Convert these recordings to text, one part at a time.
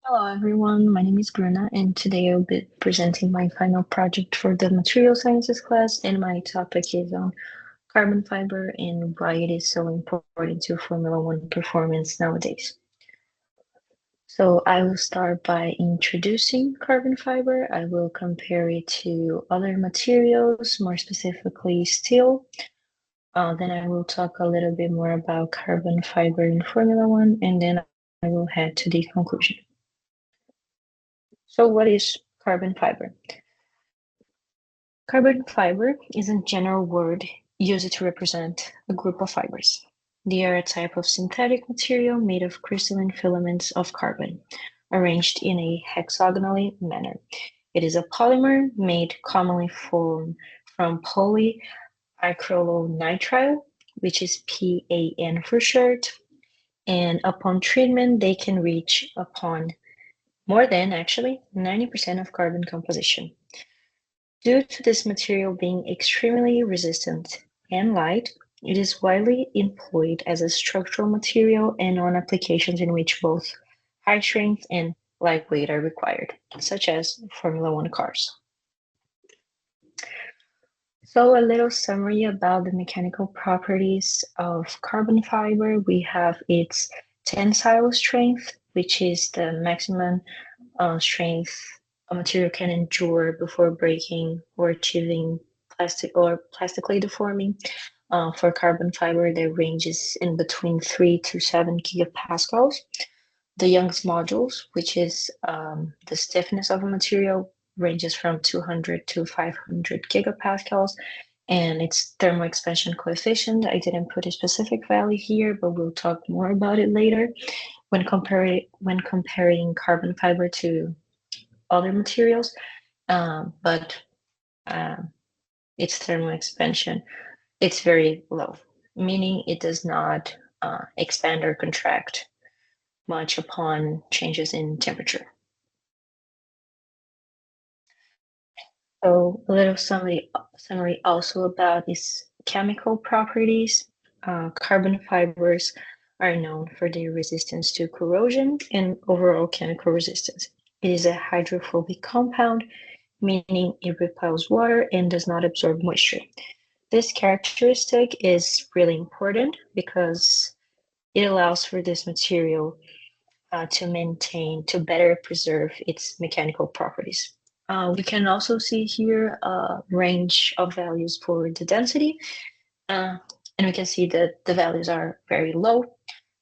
Hello everyone, my name is Bruna and today I'll be presenting my final project for the material sciences class, and my topic is on carbon fiber and why it is so important to Formula One performance nowadays. So I will start by introducing carbon fiber. I will compare it to other materials, more specifically steel. Then I will talk a little bit more about carbon fiber in Formula One, and then I will head to the conclusion. So what is carbon fiber? Carbon fiber is a general word used to represent a group of fibers. They are a type of synthetic material made of crystalline filaments of carbon, arranged in a hexagonal manner. It is a polymer made commonly from polyacrylonitrile, which is PAN for short, and upon treatment, they can reach upon more than actually 90% of carbon composition. Due to this material being extremely resistant and light, it is widely employed as a structural material and on applications in which both high strength and lightweight are required, such as Formula One cars. So a little summary about the mechanical properties of carbon fiber. We have its tensile strength, which is the maximum strength a material can endure before breaking or achieving plastically deforming. For carbon fiber, the range is in between 3 to 7 gigapascals. The Young's modules, which is the stiffness of a material, ranges from 200 to 500 gigapascals, and its thermal expansion coefficient. I didn't put a specific value here, but we'll talk more about it later. When comparing carbon fiber to other materials, but its thermal expansion, it's very low, meaning it does not expand or contract much upon changes in temperature. So a little summary also about its chemical properties. Carbon fibers are known for their resistance to corrosion and overall chemical resistance. It is a hydrophobic compound, meaning it repels water and does not absorb moisture. This characteristic is really important because it allows for this material to better preserve its mechanical properties. We can also see here a range of values for the density, and we can see that the values are very low,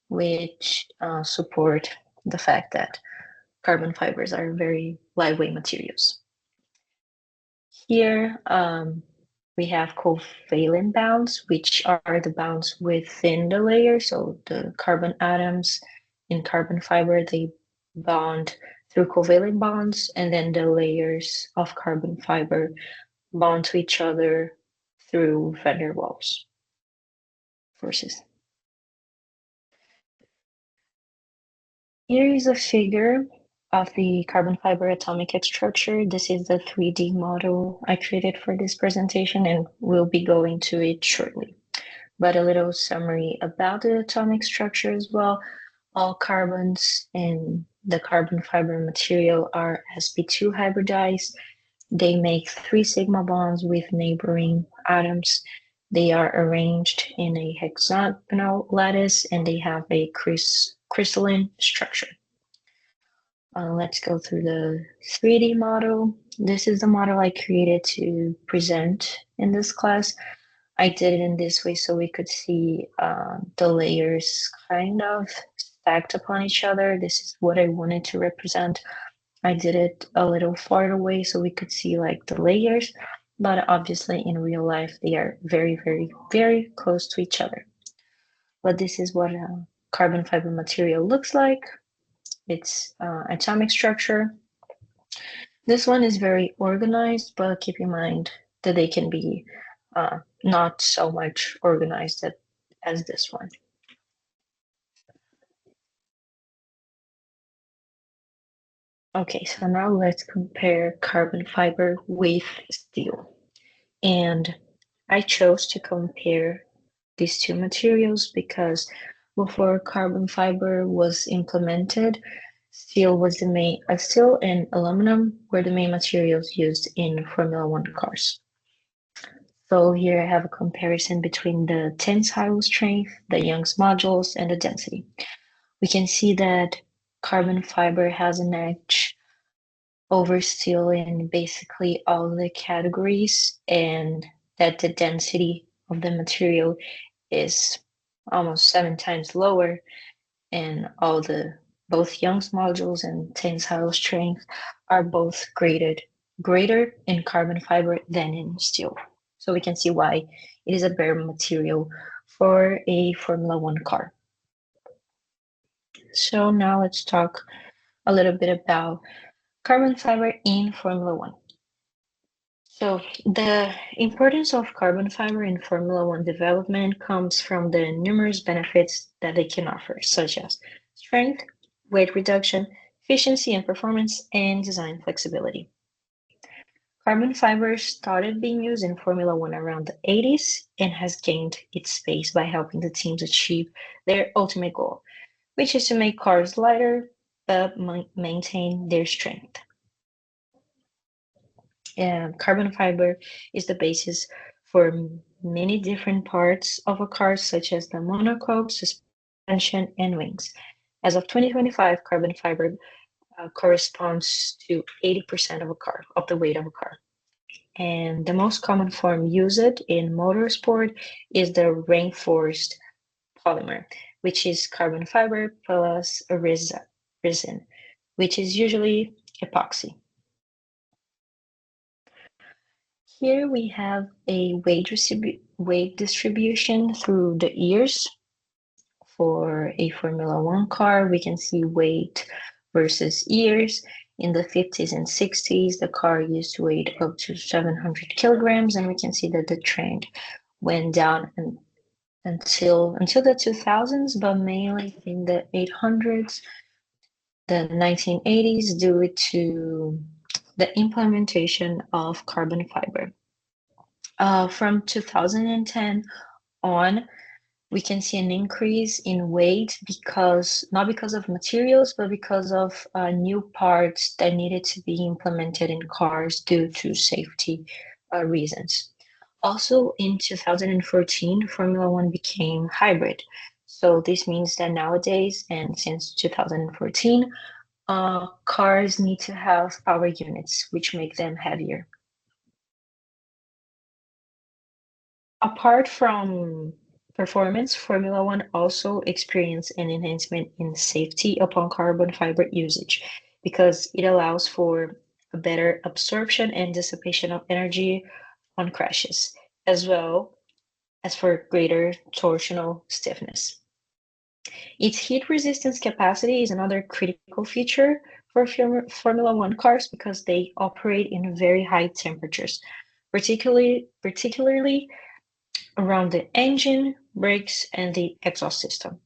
which support the fact that carbon fibers are very lightweight materials. Here, we have covalent bonds, which are the bonds within the layer. So the carbon atoms in carbon fiber, they bond through covalent bonds, and then the layers of carbon fiber bond to each other through van der Waals forces. Here is a figure of the carbon fiber atomic structure. This is the 3D model I created for this presentation, and we'll be going to it shortly. But a little summary about the atomic structure as well. All carbons in the carbon fiber material are sp2 hybridized. They make 3 sigma bonds with neighboring atoms. They are arranged in a hexagonal lattice, and they have a crystalline structure. Let's go through the 3D model. This is the model I created to present in this class. I did it in this way so we could see the layers kind of stacked upon each other. This is what I wanted to represent. I did it a little far away so we could see like the layers, but obviously in real life they are very, very, very close to each other. But this is what a carbon fiber material looks like. Its atomic structure. This one is very organized, but keep in mind that they can be not so much organized as this one. Okay, so now let's compare carbon fiber with steel. And I chose to compare these two materials because before carbon fiber was implemented, steel and aluminum were the main materials used in Formula One cars. So here I have a comparison between the tensile strength, the Young's modules, and the density. We can see that carbon fiber has an edge over steel in basically all the categories, and that the density of the material is almost 7 times lower, and both Young's modules and tensile strength are both greater in carbon fiber than in steel. So we can see why it is a better material for a Formula One car. So now let's talk a little bit about carbon fiber in Formula One. So the importance of carbon fiber in Formula One development comes from the numerous benefits that they can offer, such as strength, weight reduction, efficiency and performance, and design flexibility. Carbon fiber started being used in Formula One around the 80s and has gained its space by helping the teams achieve their ultimate goal, which is to make cars lighter but maintain their strength. And carbon fiber is the basis for many different parts of a car, such as the monocoque, suspension, and wings. As of 2025, carbon fiber corresponds to 80% of the weight of a car. And the most common form used in motorsport is the reinforced polymer, which is carbon fiber plus a resin, which is usually epoxy. Here we have a weight distribution through the years. For a Formula One car, we can see weight versus years. In the 50s and 60s, the car used to weigh up to 700 kilograms, and we can see that the trend went down until the 2000s, but mainly in the 800s, the 1980s, due to the implementation of carbon fiber. From 2010 on, we can see an increase in weight not because of materials, but because of new parts that needed to be implemented in cars due to safety reasons. Also, in 2014, Formula One became hybrid. So this means that nowadays, and since 2014, cars need to have power units, which make them heavier. Apart from performance, Formula One also experienced an enhancement in safety upon carbon fiber usage because it allows for a better absorption and dissipation of energy on crashes, as well as for greater torsional stiffness. Its heat resistance capacity is another critical feature for Formula One cars because they operate in very high temperatures, particularly around the engine, brakes, and the exhaust system.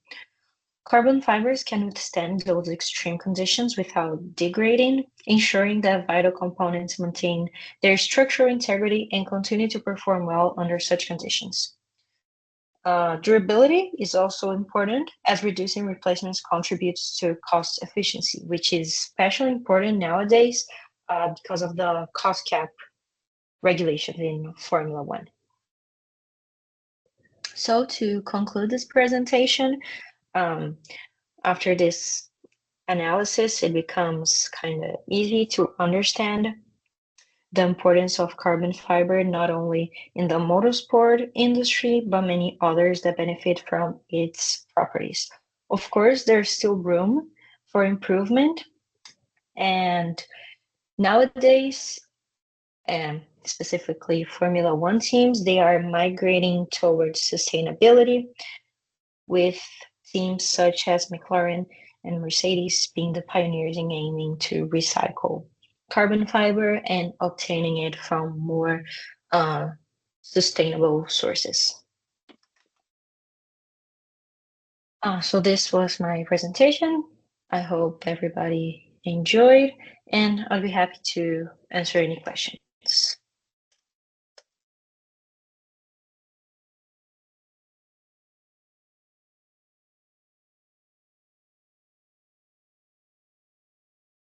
Carbon fibers can withstand those extreme conditions without degrading, ensuring that vital components maintain their structural integrity and continue to perform well under such conditions. Durability is also important, as reducing replacements contributes to cost efficiency, which is especially important nowadays because of the cost cap regulations in Formula One. So to conclude this presentation, after this analysis, it becomes kind of easy to understand the importance of carbon fiber, not only in the motorsport industry, but many others that benefit from its properties. Of course, there's still room for improvement, and nowadays, and specifically Formula One teams, they are migrating towards sustainability, with teams such as McLaren and Mercedes being the pioneers in aiming to recycle carbon fiber and obtaining it from more sustainable sources. So this was my presentation. I hope everybody enjoyed, and I'll be happy to answer any questions.